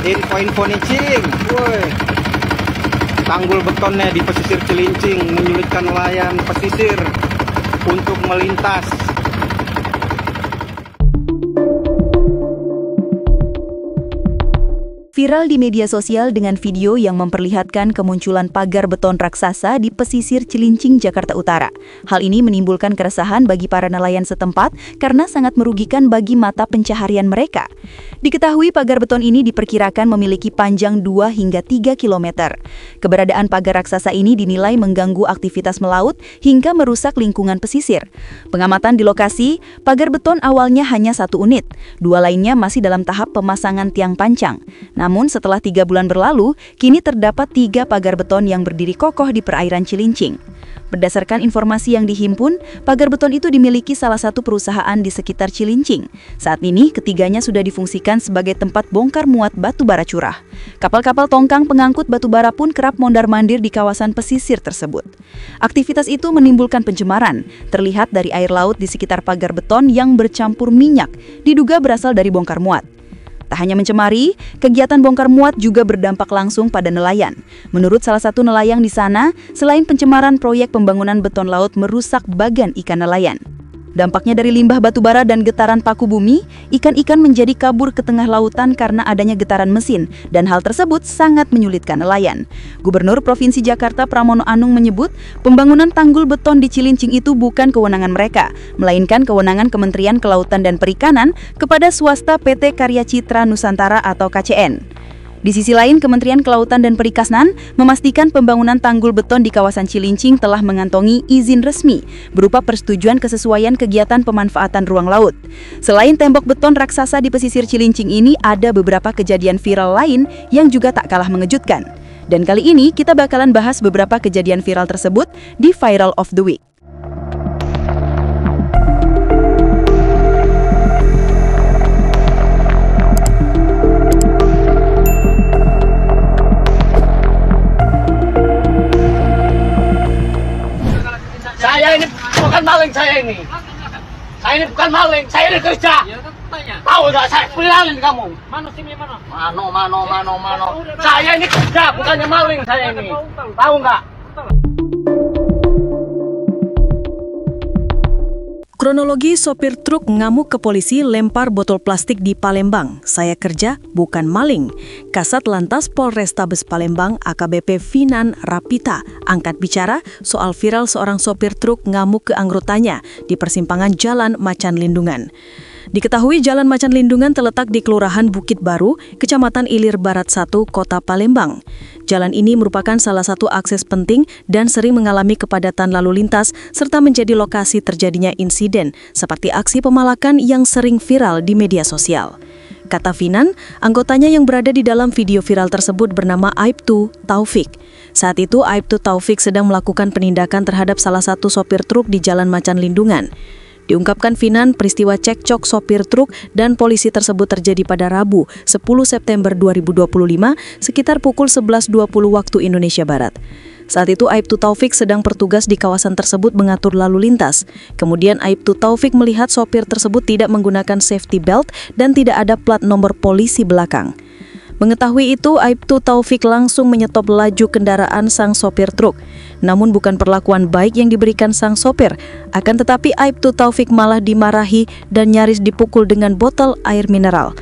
Info nih Cing, woi. Tanggul betonnya di pesisir Cilincing menyulitkan nelayan pesisir untuk melintas. Viral di media sosial dengan video yang memperlihatkan kemunculan pagar beton raksasa di pesisir Cilincing, Jakarta Utara. Hal ini menimbulkan keresahan bagi para nelayan setempat karena sangat merugikan bagi mata pencaharian mereka. Diketahui pagar beton ini diperkirakan memiliki panjang 2 hingga 3 km. Keberadaan pagar raksasa ini dinilai mengganggu aktivitas melaut hingga merusak lingkungan pesisir. Pengamatan di lokasi, pagar beton awalnya hanya 1 unit, 2 lainnya masih dalam tahap pemasangan tiang pancang. Namun setelah 3 bulan berlalu, kini terdapat 3 pagar beton yang berdiri kokoh di perairan Cilincing. Berdasarkan informasi yang dihimpun, pagar beton itu dimiliki salah satu perusahaan di sekitar Cilincing. Saat ini, ketiganya sudah difungsikan sebagai tempat bongkar muat batu bara curah. Kapal-kapal tongkang pengangkut batu bara pun kerap mondar-mandir di kawasan pesisir tersebut. Aktivitas itu menimbulkan pencemaran, terlihat dari air laut di sekitar pagar beton yang bercampur minyak, diduga berasal dari bongkar muat. Tak hanya mencemari, kegiatan bongkar muat juga berdampak langsung pada nelayan. Menurut salah satu nelayan di sana, selain pencemaran, proyek pembangunan beton laut merusak bagan ikan nelayan. Dampaknya dari limbah batubara dan getaran paku bumi, ikan-ikan menjadi kabur ke tengah lautan karena adanya getaran mesin, dan hal tersebut sangat menyulitkan nelayan. Gubernur Provinsi Jakarta Pramono Anung menyebut, pembangunan tanggul beton di Cilincing itu bukan kewenangan mereka, melainkan kewenangan Kementerian Kelautan dan Perikanan kepada swasta PT Karya Citra Nusantara atau KCN. Di sisi lain, Kementerian Kelautan dan Perikanan memastikan pembangunan tanggul beton di kawasan Cilincing telah mengantongi izin resmi berupa persetujuan kesesuaian kegiatan pemanfaatan ruang laut. Selain tembok beton raksasa di pesisir Cilincing ini, ada beberapa kejadian viral lain yang juga tak kalah mengejutkan. Dan kali ini kita bakalan bahas beberapa kejadian viral tersebut di Viral of the Week. Saya ini bukan maling, saya ini bukan maling, saya ini kerja. Tahu nggak, saya bilangin kamu. Mana SIM-nya mana? Mano. Saya ini kerja, bukannya maling saya ini. Tahu nggak? Kronologi sopir truk ngamuk ke polisi lempar botol plastik di Palembang. Saya kerja, bukan maling. Kasat Lantas Polrestabes Palembang AKBP Finan Rapita angkat bicara soal viral seorang sopir truk ngamuk ke anggotanya di persimpangan Jalan Macan Lindungan. Diketahui Jalan Macan Lindungan terletak di Kelurahan Bukit Baru, Kecamatan Ilir Barat 1, Kota Palembang. Jalan ini merupakan salah satu akses penting dan sering mengalami kepadatan lalu lintas serta menjadi lokasi terjadinya insiden seperti aksi pemalakan yang sering viral di media sosial. Kata Finan, anggotanya yang berada di dalam video viral tersebut bernama Aibtu Taufik. Saat itu Aibtu Taufik sedang melakukan penindakan terhadap salah satu sopir truk di Jalan Macan Lindungan. Diungkapkan Finan, peristiwa cekcok sopir truk dan polisi tersebut terjadi pada Rabu, 10 September 2025, sekitar pukul 11.20 waktu Indonesia Barat. Saat itu Aibtu Taufik sedang bertugas di kawasan tersebut mengatur lalu lintas. Kemudian Aibtu Taufik melihat sopir tersebut tidak menggunakan safety belt dan tidak ada plat nomor polisi belakang. Mengetahui itu, Aibtu Taufik langsung menyetop laju kendaraan sang sopir truk. Namun bukan perlakuan baik yang diberikan sang sopir, akan tetapi Aibtu Taufik malah dimarahi dan nyaris dipukul dengan botol air mineral.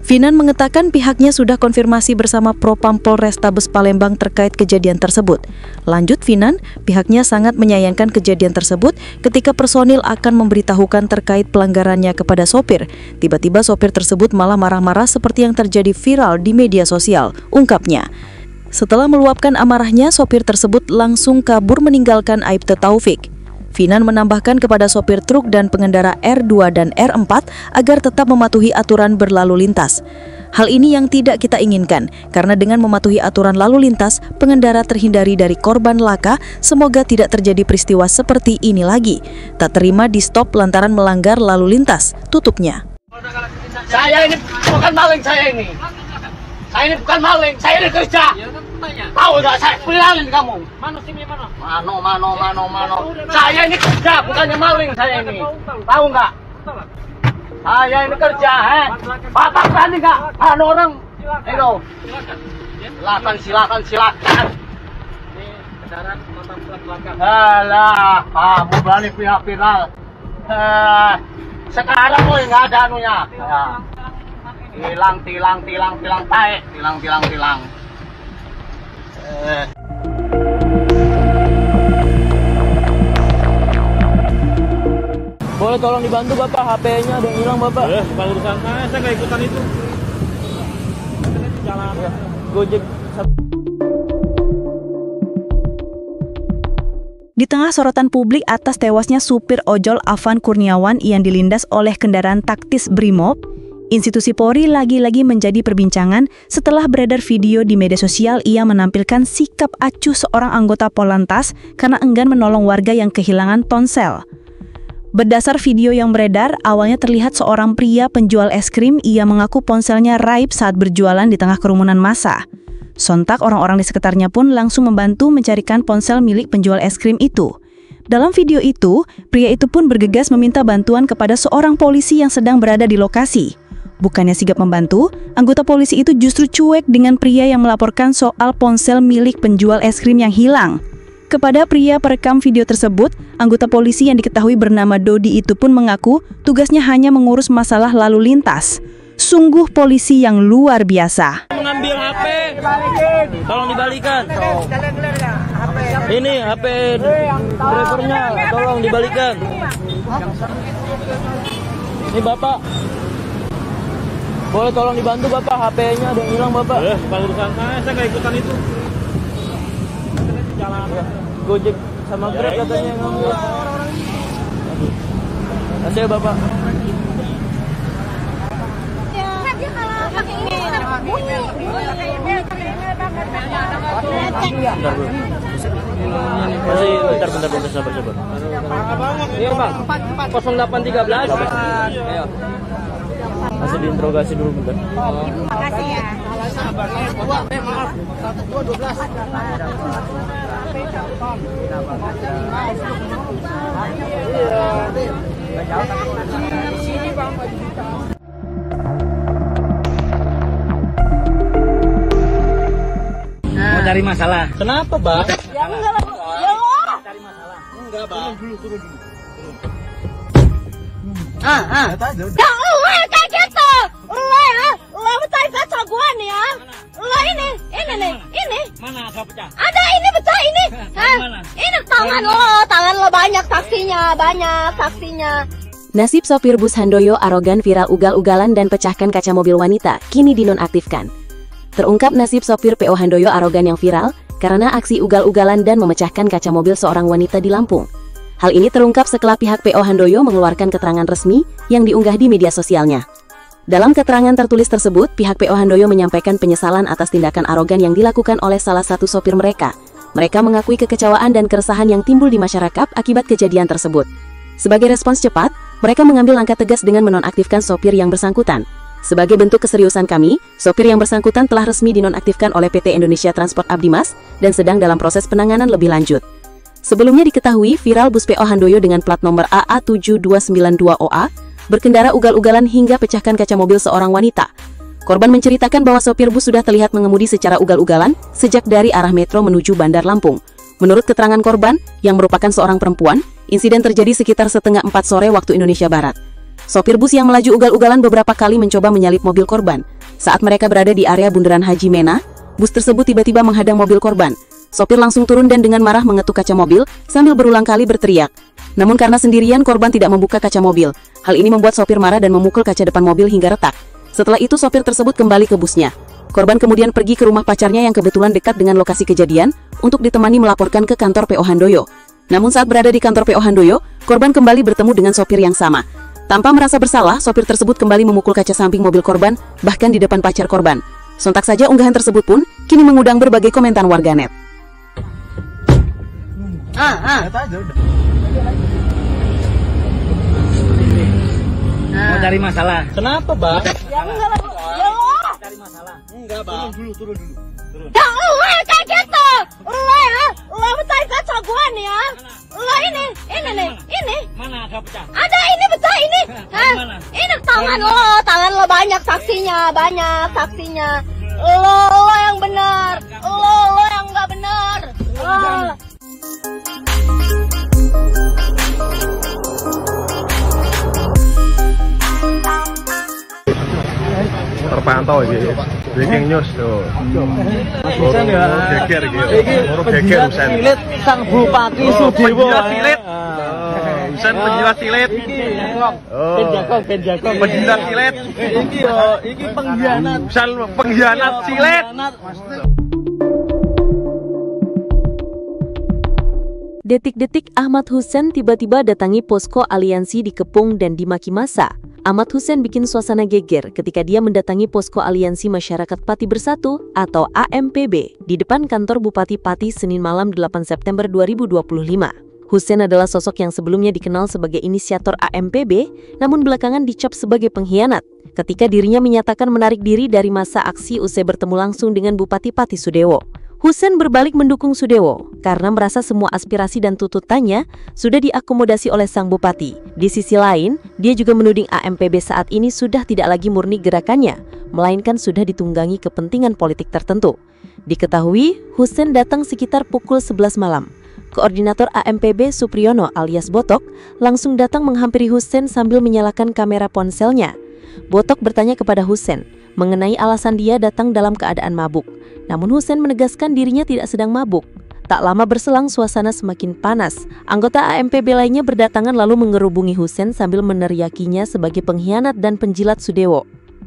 Finan mengatakan pihaknya sudah konfirmasi bersama Propam Polrestabes Palembang terkait kejadian tersebut. Lanjut Finan, pihaknya sangat menyayangkan kejadian tersebut ketika personil akan memberitahukan terkait pelanggarannya kepada sopir. Tiba-tiba sopir tersebut malah marah-marah seperti yang terjadi viral di media sosial, ungkapnya. Setelah meluapkan amarahnya, sopir tersebut langsung kabur meninggalkan Aibtu Taufik. Finan menambahkan kepada sopir truk dan pengendara R2 dan R4 agar tetap mematuhi aturan berlalu lintas. Hal ini yang tidak kita inginkan, karena dengan mematuhi aturan lalu lintas, pengendara terhindari dari korban laka. Semoga tidak terjadi peristiwa seperti ini lagi. Tak terima di stop lantaran melanggar lalu lintas, tutupnya. Saya ini bukan maling, saya ini bukan maling, saya ini kerja. Tahu nggak, saya bilangin kamu. Mana SIM-nya mana? Mano. Saya ini kerja, bukannya maling saya ini. Tahu nggak? Saya ini kerja, Bapak berani nggak? Ada orang Ayo. Silakan. Kendaraan mata belakang. Alah, kamu berani pihak viral. Sekarang lo nggak ada anunya. Tilang, taek. Tilang. Boleh tolong dibantu Bapak, HP-nya ada yang hilang Bapak. Bukan urusan saya nggak ikutan itu. Jalan. Gojek. Di tengah sorotan publik atas tewasnya supir ojol Afan Kurniawan yang dilindas oleh kendaraan taktis Brimob, institusi Polri lagi-lagi menjadi perbincangan setelah beredar video di media sosial ia menampilkan sikap acuh seorang anggota Polantas karena enggan menolong warga yang kehilangan ponsel. Berdasar video yang beredar, awalnya terlihat seorang pria penjual es krim ia mengaku ponselnya raib saat berjualan di tengah kerumunan massa. Sontak orang-orang di sekitarnya pun langsung membantu mencarikan ponsel milik penjual es krim itu. Dalam video itu, pria itu pun bergegas meminta bantuan kepada seorang polisi yang sedang berada di lokasi. Bukannya sigap membantu, anggota polisi itu justru cuek dengan pria yang melaporkan soal ponsel milik penjual es krim yang hilang. Kepada pria perekam video tersebut, anggota polisi yang diketahui bernama Dodi itu pun mengaku tugasnya hanya mengurus masalah lalu lintas. Sungguh polisi yang luar biasa. Mengambil HP. Tolong dibalikan. Ini HP drivernya, tolong dibalikan. Ini Bapak. Boleh tolong dibantu Bapak, HP-nya ada yang hilang Bapak. Bukan urusan saya nggak ikutan itu. Jalan. Gojek sama Grab katanya yang ngambil. Kasih ya Bapak. Masih bentar sabar. Iya Bang, 0813. Ayo. Masih diinterogasi dulu bentar. Makasih ya. Maaf. 12. Mau cari masalah. Kenapa, Bang? Ya enggak lah. Ya Allah. Cari masalah. Enggak, Bang. Turun dulu. Ya Allah kayak gitu. Allah pecahin kaca gua nih ya. Allah ini nih. Mana agak pecah? Ada ini pecah ini. Mana? Ini tangan lo banyak saksinya. Nasib sopir bus Handoyo arogan viral ugal-ugalan dan pecahkan kaca mobil wanita, kini dinonaktifkan. Terungkap nasib sopir PO Handoyo arogan yang viral karena aksi ugal-ugalan dan memecahkan kaca mobil seorang wanita di Lampung. Hal ini terungkap setelah pihak PO Handoyo mengeluarkan keterangan resmi yang diunggah di media sosialnya. Dalam keterangan tertulis tersebut, pihak PO Handoyo menyampaikan penyesalan atas tindakan arogan yang dilakukan oleh salah satu sopir mereka. Mereka mengakui kekecewaan dan keresahan yang timbul di masyarakat akibat kejadian tersebut. Sebagai respons cepat, mereka mengambil langkah tegas dengan menonaktifkan sopir yang bersangkutan. Sebagai bentuk keseriusan kami, sopir yang bersangkutan telah resmi dinonaktifkan oleh PT Indonesia Transport Abdimas dan sedang dalam proses penanganan lebih lanjut. Sebelumnya diketahui viral bus PO Handoyo dengan plat nomor AA7292OA berkendara ugal-ugalan hingga pecahkan kaca mobil seorang wanita. Korban menceritakan bahwa sopir bus sudah terlihat mengemudi secara ugal-ugalan sejak dari arah metro menuju Bandar Lampung. Menurut keterangan korban, yang merupakan seorang perempuan, insiden terjadi sekitar 3:30 sore waktu Indonesia Barat. Sopir bus yang melaju ugal-ugalan beberapa kali mencoba menyalip mobil korban. Saat mereka berada di area Bundaran Haji Mena, bus tersebut tiba-tiba menghadang mobil korban. Sopir langsung turun dan dengan marah mengetuk kaca mobil sambil berulang kali berteriak. Namun karena sendirian, korban tidak membuka kaca mobil. Hal ini membuat sopir marah dan memukul kaca depan mobil hingga retak. Setelah itu sopir tersebut kembali ke busnya. Korban kemudian pergi ke rumah pacarnya yang kebetulan dekat dengan lokasi kejadian untuk ditemani melaporkan ke kantor PO Handoyo. Namun saat berada di kantor PO Handoyo, korban kembali bertemu dengan sopir yang sama. Tanpa merasa bersalah, sopir tersebut kembali memukul kaca samping mobil korban, bahkan di depan pacar korban. Sontak saja unggahan tersebut pun kini mengundang berbagai komentar warganet. Mau cari masalah. Kenapa, Bang? Ya enggak lah. Ya Allah. Cari masalah. Enggak, Bang. Turun dulu. Ya Allah kayak gitu. Allah pecahin kaca gua nih ya. Allah ini nih. Mana agak pecah? Ada ini pecah Masa ini? Hah? Ini tangan lo banyak saksinya, Lo yang benar, lo yang nggak benar. Terpantau iki breaking news tuh. Usen ya. Geger iki. Geger Usen. Silit sang Bupati Sudewo. Silit. Usen penjilat silit. Penjaga. Penjilat silit. Iki pengkhianat. Usen pengkhianat silit. Detik-detik Ahmad Hussein tiba-tiba datangi posko aliansi di Kepung dan dimaki massa. Ahmad Hussein bikin suasana geger ketika dia mendatangi posko aliansi masyarakat Pati Bersatu atau AMPB di depan kantor Bupati Pati Senin malam 8 September 2025. Hussein adalah sosok yang sebelumnya dikenal sebagai inisiator AMPB, namun belakangan dicap sebagai pengkhianat ketika dirinya menyatakan menarik diri dari masa aksi usai bertemu langsung dengan Bupati Pati Sudewo. Hussein berbalik mendukung Sudewo karena merasa semua aspirasi dan tuntutannya sudah diakomodasi oleh sang bupati. Di sisi lain, dia juga menuding AMPB saat ini sudah tidak lagi murni gerakannya, melainkan sudah ditunggangi kepentingan politik tertentu. Diketahui, Hussein datang sekitar pukul 11 malam. Koordinator AMPB Supriyono alias Botok langsung datang menghampiri Hussein sambil menyalakan kamera ponselnya. Botok bertanya kepada Hussein mengenai alasan dia datang dalam keadaan mabuk. Namun Hussein menegaskan dirinya tidak sedang mabuk. Tak lama berselang suasana semakin panas. Anggota AMPB lainnya berdatangan lalu mengerubungi Hussein sambil meneriakinya sebagai pengkhianat dan penjilat Sudewo.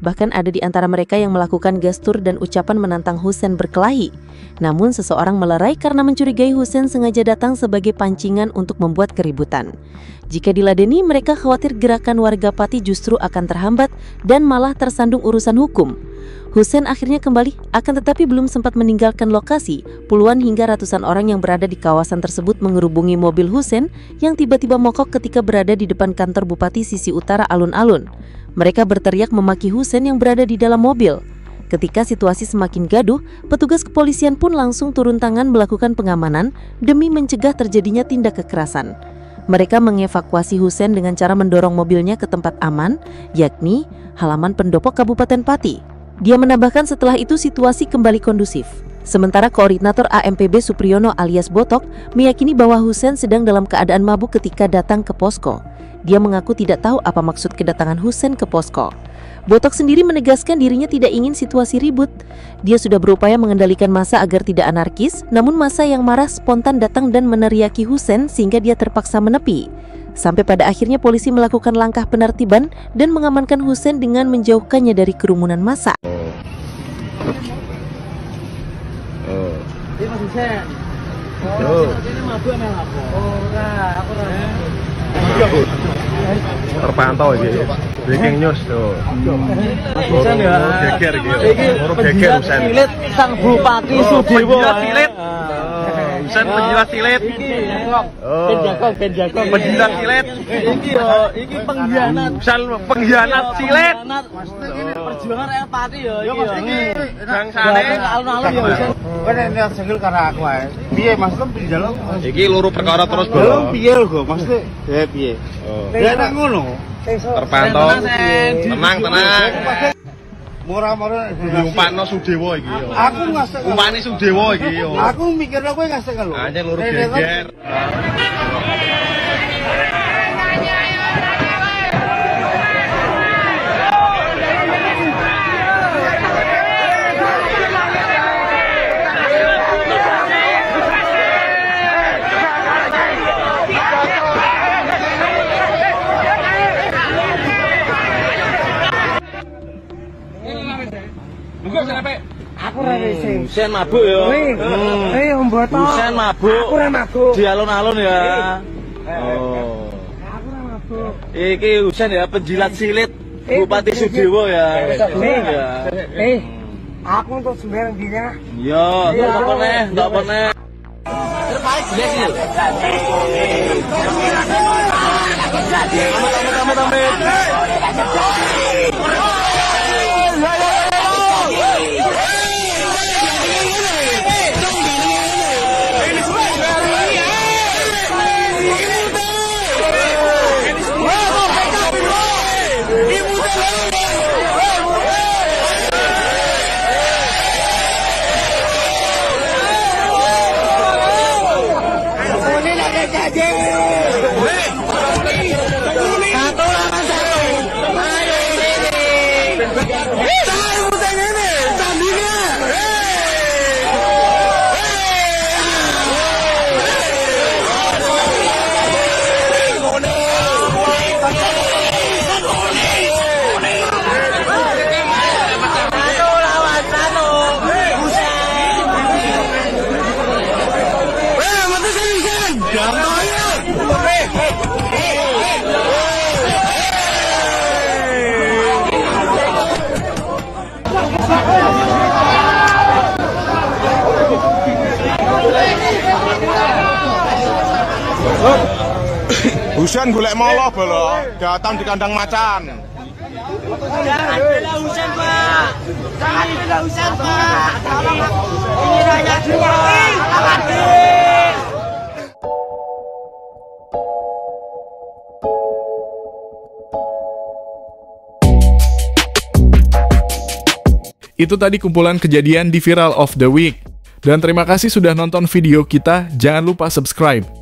Bahkan ada di antara mereka yang melakukan gestur dan ucapan menantang Hussein berkelahi. Namun seseorang melerai karena mencurigai Hussein sengaja datang sebagai pancingan untuk membuat keributan. Jika diladeni, mereka khawatir gerakan warga Pati justru akan terhambat dan malah tersandung urusan hukum. Hussein akhirnya kembali, akan tetapi belum sempat meninggalkan lokasi. Puluhan hingga ratusan orang yang berada di kawasan tersebut mengerubungi mobil Hussein yang tiba-tiba mogok ketika berada di depan kantor Bupati sisi utara alun-alun. Mereka berteriak memaki Hussein yang berada di dalam mobil. Ketika situasi semakin gaduh, petugas kepolisian pun langsung turun tangan melakukan pengamanan demi mencegah terjadinya tindak kekerasan. Mereka mengevakuasi Hussein dengan cara mendorong mobilnya ke tempat aman, yakni halaman pendopo Kabupaten Pati. Dia menambahkan setelah itu situasi kembali kondusif. Sementara koordinator AMPB Supriyono alias Botok meyakini bahwa Hussein sedang dalam keadaan mabuk ketika datang ke posko. Dia mengaku tidak tahu apa maksud kedatangan Hussein ke posko. Botok sendiri menegaskan dirinya tidak ingin situasi ribut. Dia sudah berupaya mengendalikan massa agar tidak anarkis, namun massa yang marah spontan datang dan meneriaki Hussein sehingga dia terpaksa menepi. Sampai pada akhirnya polisi melakukan langkah penertiban dan mengamankan Hussein dengan menjauhkannya dari kerumunan massa. Ini Mas Hussein. Ini mabuk emang apa? Aku Terpantau iki breaking news tuh. Mas Hussein ya. Geger iki. Geger Usen. Silit sang Bupati Sudewo. Silit. Usen penjilat silit. Penjaga. Penjilat silit. Iki pengkhianat. Usen pengkhianat silit. Perjuangan rakyat Pati ya iki. Bangsane alun-alun ya Hussein. Kan ini segel karena aku ae. Piye Mas Lem pinjal? Iki loro perkara terus Belum piye lho maksudnya? Ya piye? Ya nang ngono. Terpantau. Tenang. Murah-murah Umpano Sudewo iki yo. aku ngasih Umpane Sudewo iki yo. aku mikirnya kowe ngasih lho. Anjir loro geger. Aku ora wis. Hussein mabuk ya. Mboten. Hussein mabuk. Aku ora mabuk. Di alun-alun ya. Oh. Aku ora mabuk. Iki Hussein ya penjilat silit Bupati Sudewo ya. Aku untuk sembarang dina. Iya, enggak pernah. Terbaik jelas ini. Hujan golek molo bolo, datang di kandang macan. Jangan bela hujan, Pak. Jangan bela hujan, Pak. Ini rakyat semua. Itu tadi kumpulan kejadian di Viral of the Week. Dan terima kasih sudah nonton video kita, jangan lupa subscribe.